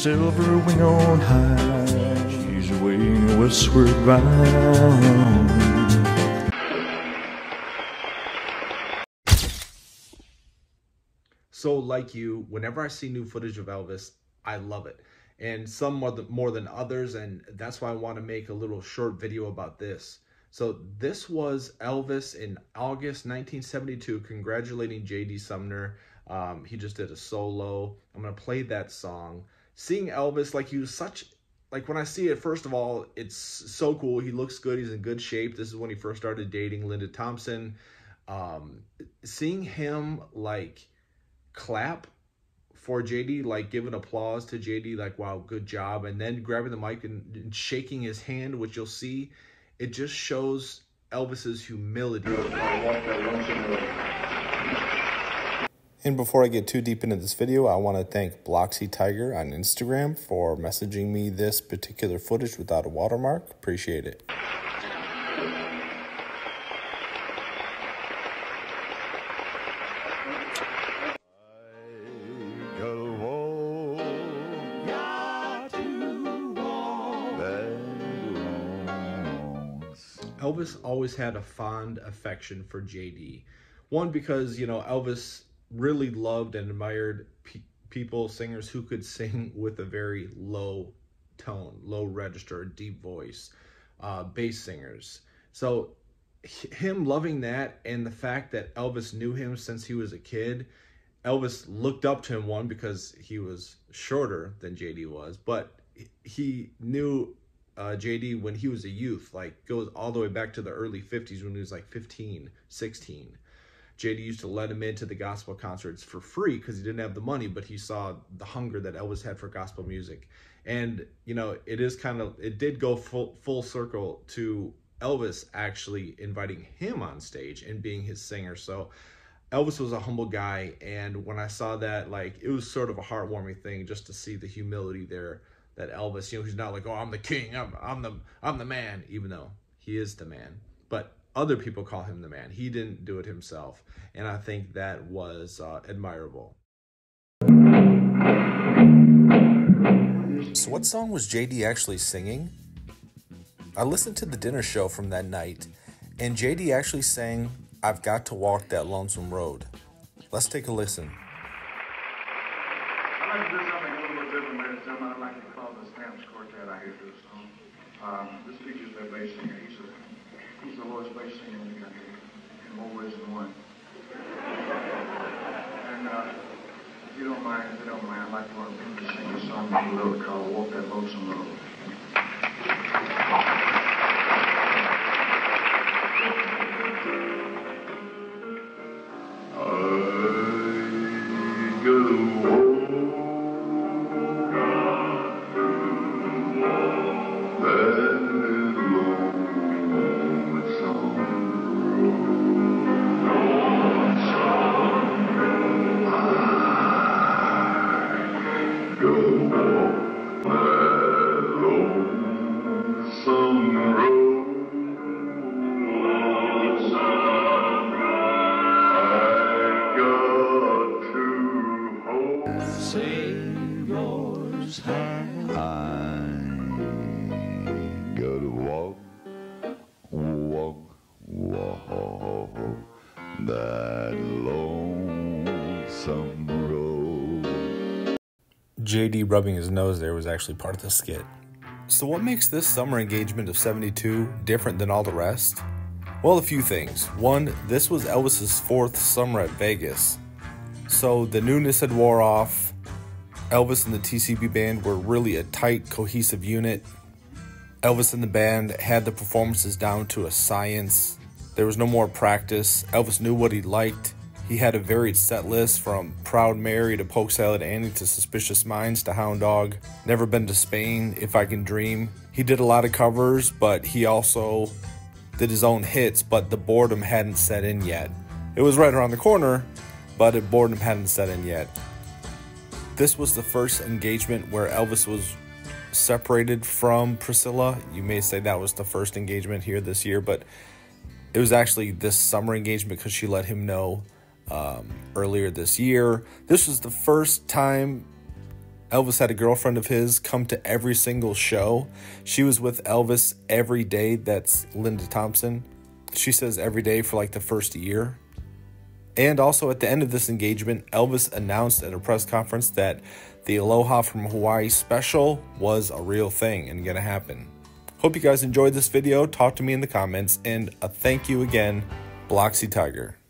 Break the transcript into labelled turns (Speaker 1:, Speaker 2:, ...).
Speaker 1: silver wing on high, she's winging westward bound.
Speaker 2: So like you, whenever I see new footage of Elvis, I love it. And some more than others, and that's why I want to make a little short video about this. So this was Elvis in August 1972, congratulating J.D. Sumner. He just did a solo. I'm going to play that song. Seeing Elvis, like, he was such, like, when I see it, first of all, it's so cool. He looks good. He's in good shape. This is when he first started dating Linda Thompson. Seeing him, like, clap for JD, like giving applause to JD, like, wow, good job, and then grabbing the mic and shaking his hand, which you'll see, it just shows Elvis's humility.
Speaker 3: And before I get too deep into this video, I want to thank Bloxy Tiger on Instagram for messaging me this particular footage without a watermark. Appreciate it.
Speaker 2: Elvis always had a fond affection for JD. One, because, you know, Elvis really loved and admired people, singers who could sing with a very low tone, low register, deep voice, bass singers. So him loving that, and the fact that Elvis knew him since he was a kid, Elvis looked up to him, one, because he was shorter than JD was, but he knew JD when he was a youth, like goes all the way back to the early 50s when he was like 15, 16. JD used to let him into the gospel concerts for free because he didn't have the money, but he saw the hunger that Elvis had for gospel music. And, you know, it did go full circle to Elvis actually inviting him on stage and being his singer. So Elvis was a humble guy, and when I saw that, like, it was sort of a heartwarming thing just to see the humility there. That Elvis, you know, he's not like, oh, I'm the king, I'm the man, even though he is the man. But other people call him the man. He didn't do it himself, and I think that was admirable.
Speaker 3: So what song was JD actually singing? I listened to the dinner show from that night, and JD actually sang, "I've Got to Walk That Lonesome Road." Let's take a listen.
Speaker 4: I'd like to do something a little bit different, ladies and gentlemen. I'd like to call the Stamps Quartet out here to the song. This features their bass singer. He's the lowest bass singer in the country, in more ways than one. And if you don't mind, I'd like for him to sing a song a little called "Walk That Lonesome Road."
Speaker 1: Savior's hand. I gotta walk that lonesome road.
Speaker 3: JD rubbing his nose there was actually part of the skit. So what makes this summer engagement of 72 different than all the rest? Well, a few things. One, this was Elvis's 4th summer at Vegas. So the newness had wore off. Elvis and the TCB band were really a tight, cohesive unit. Elvis and the band had the performances down to a science. There was no more practice. Elvis knew what he liked. He had a varied set list, from Proud Mary to Polk Salad Annie to Suspicious Minds to Hound Dog. Never Been to Spain, If I Can Dream. He did a lot of covers, but he also did his own hits, but the boredom hadn't set in yet. It was right around the corner, but boredom hadn't set in yet. This was the first engagement where Elvis was separated from Priscilla. You may say that was the first engagement here this year, but it was actually this summer engagement because she let him know earlier this year. This was the first time Elvis had a girlfriend of his come to every single show. She was with Elvis every day. That's Linda Thompson. She says every day for like the first year. And also at the end of this engagement, Elvis announced at a press conference that the Aloha from Hawaii special was a real thing and gonna happen. Hope you guys enjoyed this video. Talk to me in the comments, and a thank you again, Biloxi Tiger.